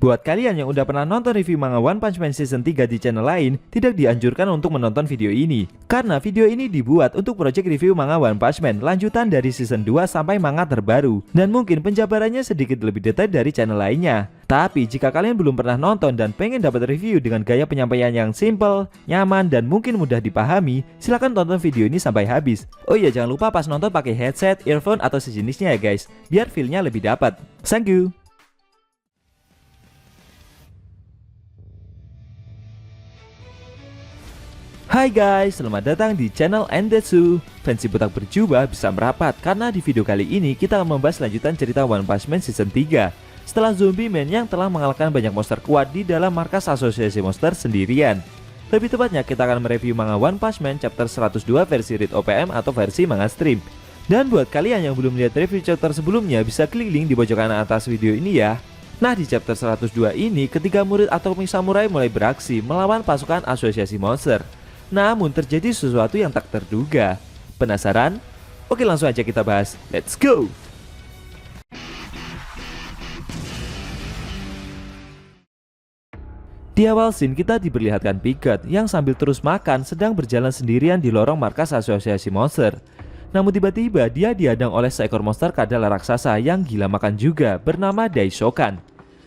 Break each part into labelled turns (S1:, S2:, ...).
S1: Buat kalian yang udah pernah nonton review manga One Punch Man Season 3 di channel lain, tidak dianjurkan untuk menonton video ini. Karena video ini dibuat untuk project review manga One Punch Man lanjutan dari Season 2 sampai manga terbaru. Dan mungkin penjabarannya sedikit lebih detail dari channel lainnya. Tapi jika kalian belum pernah nonton dan pengen dapat review dengan gaya penyampaian yang simple, nyaman, dan mungkin mudah dipahami, silahkan tonton video ini sampai habis. Oh iya, jangan lupa pas nonton pakai headset, earphone, atau sejenisnya ya guys, biar feel-nya lebih dapat. Thank you. Hai guys, selamat datang di channel Endetsu. Fansi botak berjubah bisa merapat karena di video kali ini kita akan membahas lanjutan cerita One Punch Man Season 3. Setelah Zombie Man yang telah mengalahkan banyak monster kuat di dalam markas asosiasi monster sendirian. Lebih tepatnya kita akan mereview manga One Punch Man chapter 102 versi Read OPM atau versi manga stream. Dan buat kalian yang belum lihat review chapter sebelumnya, bisa klik link di pojok kanan atas video ini ya. Nah, di chapter 102 ini ketiga murid Atomic Samurai mulai beraksi melawan pasukan asosiasi monster. Namun terjadi sesuatu yang tak terduga. Penasaran? Oke, langsung aja kita bahas. Let's go! Di awal scene kita diperlihatkan Pigott yang sambil terus makan sedang berjalan sendirian di lorong markas asosiasi monster. Namun tiba-tiba dia dihadang oleh seekor monster kadal raksasa yang gila makan juga bernama Daishokan.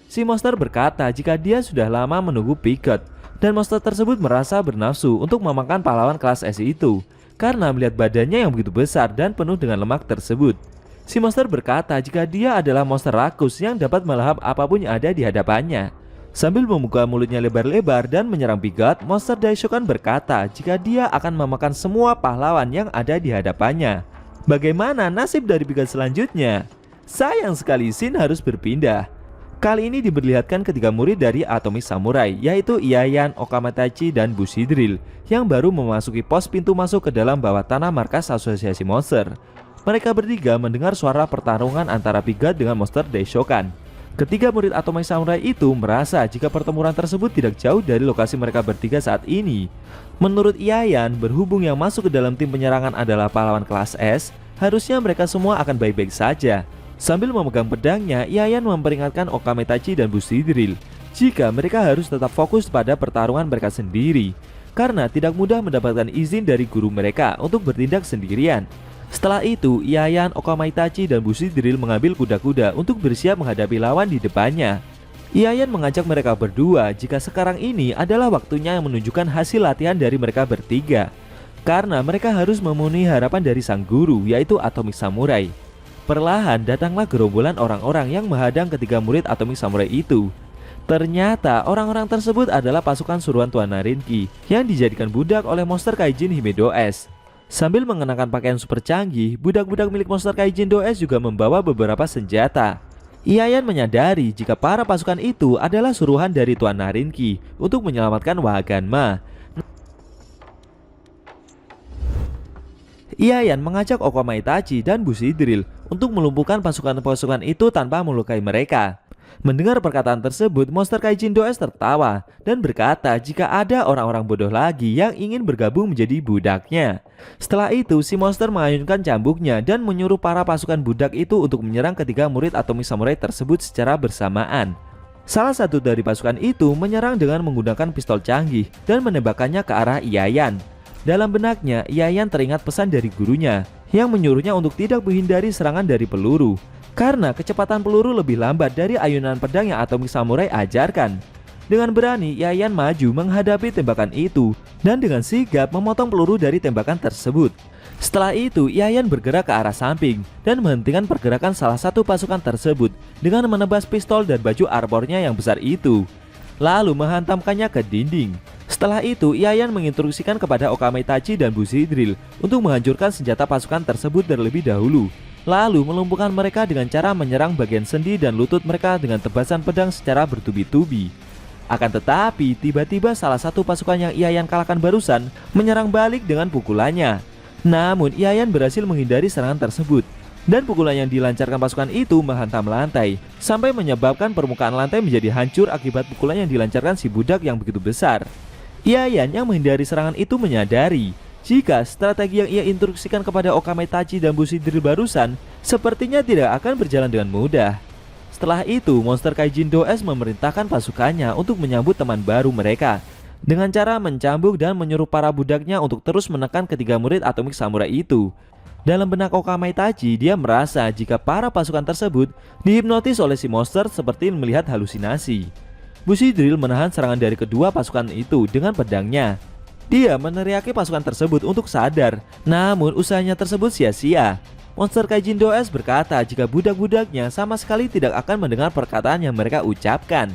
S1: Si monster berkata jika dia sudah lama menunggu Pigott. Dan monster tersebut merasa bernafsu untuk memakan pahlawan kelas S itu karena melihat badannya yang begitu besar dan penuh dengan lemak tersebut. Si monster berkata jika dia adalah monster rakus yang dapat melahap apapun yang ada di hadapannya. Sambil membuka mulutnya lebar-lebar dan menyerang Pigott, monster Daishokan berkata jika dia akan memakan semua pahlawan yang ada di hadapannya. Bagaimana nasib dari Pigott selanjutnya? Sayang sekali scene harus berpindah. Kali ini diperlihatkan ketiga murid dari Atomic Samurai, yaitu Iayan, Okamatachi, dan Bushidrill yang baru memasuki pos pintu masuk ke dalam bawah tanah markas asosiasi monster. Mereka bertiga mendengar suara pertarungan antara Pigott dengan monster Daishokan. Ketiga murid Atomic Samurai itu merasa jika pertempuran tersebut tidak jauh dari lokasi mereka bertiga saat ini. Menurut Iayan, berhubung yang masuk ke dalam tim penyerangan adalah pahlawan kelas S, harusnya mereka semua akan baik-baik saja. Sambil memegang pedangnya, Iayan memperingatkan Okametachi dan Bushidrill jika mereka harus tetap fokus pada pertarungan mereka sendiri karena tidak mudah mendapatkan izin dari guru mereka untuk bertindak sendirian. Setelah itu, Iayan, Okametachi, dan Bushidrill mengambil kuda-kuda untuk bersiap menghadapi lawan di depannya. Iayan mengajak mereka berdua jika sekarang ini adalah waktunya yang menunjukkan hasil latihan dari mereka bertiga karena mereka harus memenuhi harapan dari sang guru, yaitu Atomic Samurai. Perlahan datanglah gerombolan orang-orang yang menghadang ketiga murid Atomic Samurai itu. Ternyata orang-orang tersebut adalah pasukan suruhan Tuan Narinki yang dijadikan budak oleh monster Kaijin Himedo S. Sambil mengenakan pakaian super canggih, budak-budak milik monster Kaijin Do S juga membawa beberapa senjata. Iayan menyadari jika para pasukan itu adalah suruhan dari Tuan Narinki untuk menyelamatkan Waganma. Iayan mengajak Okametachi dan Bushidrill untuk melumpuhkan pasukan-pasukan itu tanpa melukai mereka. Mendengar perkataan tersebut, monster Kaijin Do S tertawa dan berkata jika ada orang-orang bodoh lagi yang ingin bergabung menjadi budaknya. Setelah itu, si monster mengayunkan cambuknya dan menyuruh para pasukan budak itu untuk menyerang ketiga murid Atomic Samurai tersebut secara bersamaan. Salah satu dari pasukan itu menyerang dengan menggunakan pistol canggih dan menembakkannya ke arah Iayan. Dalam benaknya, Iayan teringat pesan dari gurunya yang menyuruhnya untuk tidak menghindari serangan dari peluru karena kecepatan peluru lebih lambat dari ayunan pedang yang Atomic Samurai ajarkan. Dengan berani, Iayan maju menghadapi tembakan itu dan dengan sigap memotong peluru dari tembakan tersebut. Setelah itu, Iayan bergerak ke arah samping dan menghentikan pergerakan salah satu pasukan tersebut dengan menebas pistol dan baju armornya yang besar itu, lalu menghantamkannya ke dinding. Setelah itu, Iayan menginstruksikan kepada Okametachi dan Bushidrill untuk menghancurkan senjata pasukan tersebut terlebih dahulu, lalu melumpuhkan mereka dengan cara menyerang bagian sendi dan lutut mereka dengan tebasan pedang secara bertubi-tubi. Akan tetapi, tiba-tiba salah satu pasukan yang Iayan kalahkan barusan menyerang balik dengan pukulannya. Namun, Iayan berhasil menghindari serangan tersebut, dan pukulan yang dilancarkan pasukan itu menghantam lantai, sampai menyebabkan permukaan lantai menjadi hancur akibat pukulan yang dilancarkan si budak yang begitu besar. Iayan yang menghindari serangan itu menyadari jika strategi yang ia instruksikan kepada Okametachi dan Bushidrill barusan sepertinya tidak akan berjalan dengan mudah. Setelah itu, monster Kaijin Do-S memerintahkan pasukannya untuk menyambut teman baru mereka dengan cara mencambuk dan menyuruh para budaknya untuk terus menekan ketiga murid Atomic Samurai itu. Dalam benak Okamai Tachi, dia merasa jika para pasukan tersebut dihipnotis oleh si monster seperti melihat halusinasi. Bushido menahan serangan dari kedua pasukan itu dengan pedangnya. Dia meneriaki pasukan tersebut untuk sadar, namun usahanya tersebut sia-sia. Monster Kaijin Do-S berkata jika budak-budaknya sama sekali tidak akan mendengar perkataan yang mereka ucapkan.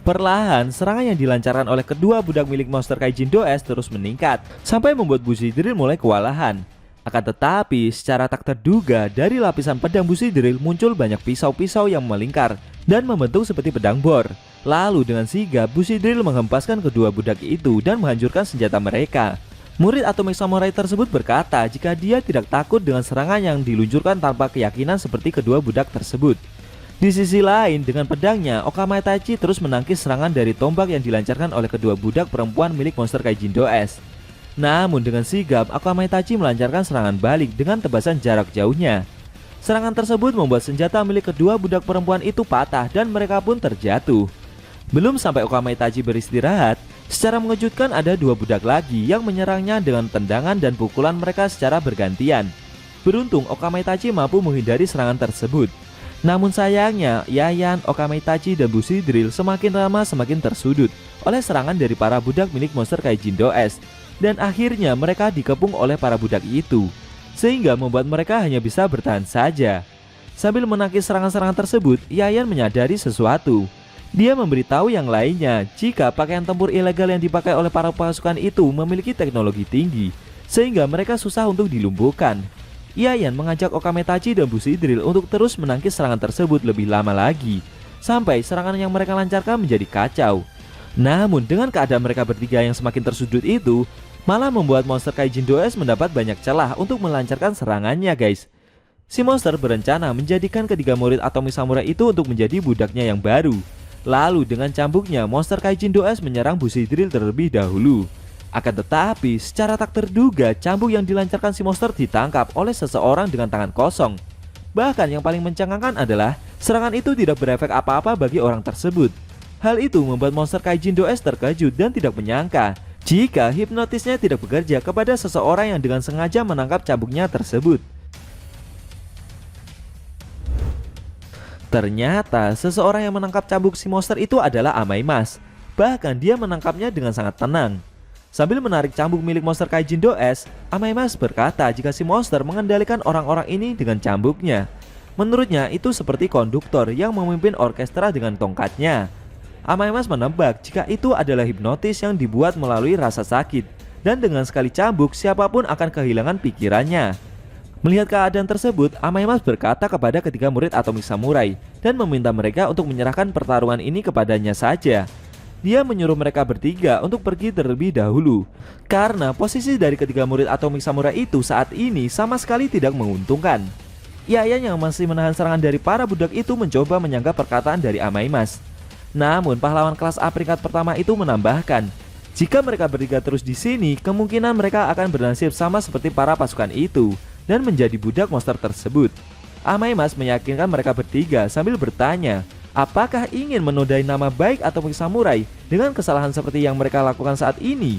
S1: Perlahan, serangan yang dilancarkan oleh kedua budak milik Monster Kaijin Do-S terus meningkat, sampai membuat Bushido mulai kewalahan. Akan tetapi, secara tak terduga, dari lapisan pedang Bushido muncul banyak pisau-pisau yang melingkar dan membentuk seperti pedang bor. Lalu dengan sigap, Bushido menghempaskan kedua budak itu dan menghancurkan senjata mereka. Murid Atomic Samurai tersebut berkata jika dia tidak takut dengan serangan yang diluncurkan tanpa keyakinan seperti kedua budak tersebut. Di sisi lain, dengan pedangnya, Okamai Tachi terus menangkis serangan dari tombak yang dilancarkan oleh kedua budak perempuan milik Monster Kaijin Do-S. Namun dengan sigap, Okamai Tachi melancarkan serangan balik dengan tebasan jarak jauhnya. Serangan tersebut membuat senjata milik kedua budak perempuan itu patah dan mereka pun terjatuh. Belum sampai Okamai Tachi beristirahat, secara mengejutkan ada dua budak lagi yang menyerangnya dengan tendangan dan pukulan mereka secara bergantian. Beruntung Okamai Tachi mampu menghindari serangan tersebut. Namun sayangnya, Yayan, Okamai Tachi, dan Bushido semakin lama semakin tersudut oleh serangan dari para budak milik Monster Kaijin Do-S. Dan akhirnya mereka dikepung oleh para budak itu, sehingga membuat mereka hanya bisa bertahan saja. Sambil menangkis serangan-serangan tersebut, Yayan menyadari sesuatu. Dia memberitahu yang lainnya jika pakaian tempur ilegal yang dipakai oleh para pasukan itu memiliki teknologi tinggi, sehingga mereka susah untuk dilumpuhkan. Yayan mengajak Okamai Tachi dan Bushido untuk terus menangkis serangan tersebut lebih lama lagi, sampai serangan yang mereka lancarkan menjadi kacau. Namun dengan keadaan mereka bertiga yang semakin tersudut itu, malah membuat Monster Kaijin Do-S mendapat banyak celah untuk melancarkan serangannya guys. Si monster berencana menjadikan ketiga murid Atomic Samurai itu untuk menjadi budaknya yang baru. Lalu dengan cambuknya, Monster Kaijin Do-S menyerang Bushido terlebih dahulu. Akan tetapi, secara tak terduga, cambuk yang dilancarkan si monster ditangkap oleh seseorang dengan tangan kosong. Bahkan yang paling mencengangkan adalah, serangan itu tidak berefek apa-apa bagi orang tersebut. Hal itu membuat Monster Kaijin Do-S terkejut dan tidak menyangka jika hipnotisnya tidak bekerja kepada seseorang yang dengan sengaja menangkap cambuknya tersebut. Ternyata seseorang yang menangkap cambuk si monster itu adalah Amaimas. Bahkan dia menangkapnya dengan sangat tenang. Sambil menarik cambuk milik Monster Kaijin Do-S, Amaimas berkata jika si monster mengendalikan orang-orang ini dengan cambuknya. Menurutnya itu seperti konduktor yang memimpin orkestra dengan tongkatnya. Amaimas menebak jika itu adalah hipnotis yang dibuat melalui rasa sakit, dan dengan sekali cambuk siapapun akan kehilangan pikirannya. Melihat keadaan tersebut, Amaimas berkata kepada ketiga murid Atomic Samurai dan meminta mereka untuk menyerahkan pertarungan ini kepadanya saja. Dia menyuruh mereka bertiga untuk pergi terlebih dahulu, karena posisi dari ketiga murid Atomic Samurai itu saat ini sama sekali tidak menguntungkan. Yayan yang masih menahan serangan dari para budak itu mencoba menyangka perkataan dari Amaimas. Namun pahlawan kelas A peringkat pertama itu menambahkan, jika mereka bertiga terus di sini, kemungkinan mereka akan bernasib sama seperti para pasukan itu dan menjadi budak monster tersebut. Amaimas meyakinkan mereka bertiga sambil bertanya, apakah ingin menodai nama baik Atomic Samurai dengan kesalahan seperti yang mereka lakukan saat ini?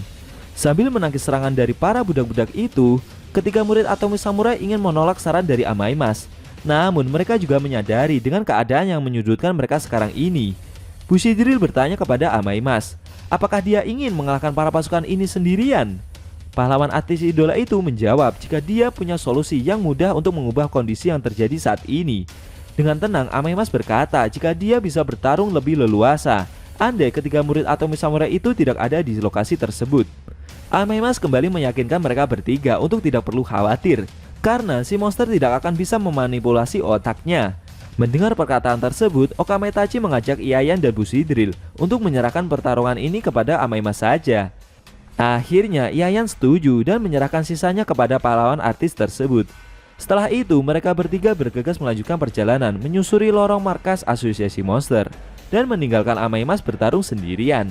S1: Sambil menangkis serangan dari para budak-budak itu, ketiga murid Atomic Samurai ingin menolak saran dari Amaimas. Namun mereka juga menyadari dengan keadaan yang menyudutkan mereka sekarang ini. Bushido bertanya kepada Amaimas, apakah dia ingin mengalahkan para pasukan ini sendirian? Pahlawan artis idola itu menjawab jika dia punya solusi yang mudah untuk mengubah kondisi yang terjadi saat ini. Dengan tenang, Amaimas berkata jika dia bisa bertarung lebih leluasa andai ketiga murid Atomic Samurai itu tidak ada di lokasi tersebut. Amaimas kembali meyakinkan mereka bertiga untuk tidak perlu khawatir, karena si monster tidak akan bisa memanipulasi otaknya. Mendengar perkataan tersebut, Okamai Tachi mengajak Yayan dan Bushido untuk menyerahkan pertarungan ini kepada Amaimas saja. Akhirnya Yayan setuju dan menyerahkan sisanya kepada pahlawan artis tersebut. Setelah itu mereka bertiga bergegas melanjutkan perjalanan menyusuri lorong markas Asosiasi Monster dan meninggalkan Amaimas bertarung sendirian.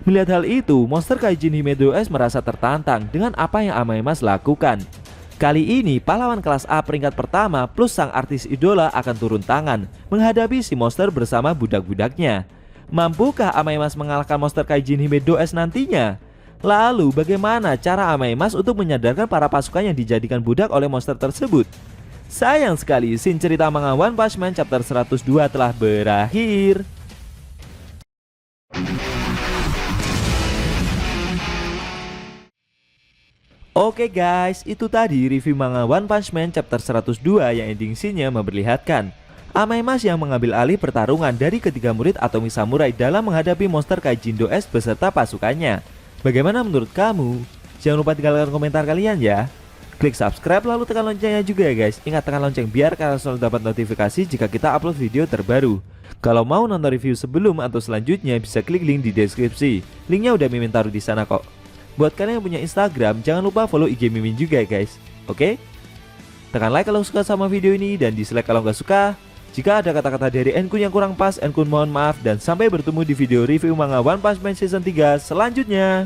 S1: Melihat hal itu, Monster Kaijin Hime Do-S merasa tertantang dengan apa yang Amaimas lakukan. Kali ini pahlawan kelas A peringkat pertama plus sang artis idola akan turun tangan menghadapi si monster bersama budak-budaknya. Mampukah Amaymas mengalahkan monster Kaijin Hime Do-S nantinya? Lalu bagaimana cara Amaymas untuk menyadarkan para pasukan yang dijadikan budak oleh monster tersebut? Sayang sekali scene cerita manga One Punch Man chapter 102 telah berakhir. Oke guys, itu tadi review manga One Punch Man chapter 102 yang ending scene-nya memperlihatkan Amaymas yang mengambil alih pertarungan dari ketiga murid Atomic Samurai dalam menghadapi monster Kaijin Do-S beserta pasukannya. Bagaimana menurut kamu? Jangan lupa tinggalkan komentar kalian ya. Klik subscribe lalu tekan loncengnya juga ya guys. Ingat tekan lonceng biar kalian selalu dapat notifikasi jika kita upload video terbaru. Kalau mau nonton review sebelum atau selanjutnya bisa klik link di deskripsi. Linknya udah Mimin taruh di sana kok. Buat kalian yang punya Instagram, jangan lupa follow IG Mimin juga ya guys. Oke? Tekan like kalau suka sama video ini dan dislike kalau nggak suka. Jika ada kata-kata dari Enkun yang kurang pas, Enkun mohon maaf dan sampai bertemu di video review manga One Punch Man Season 3 selanjutnya.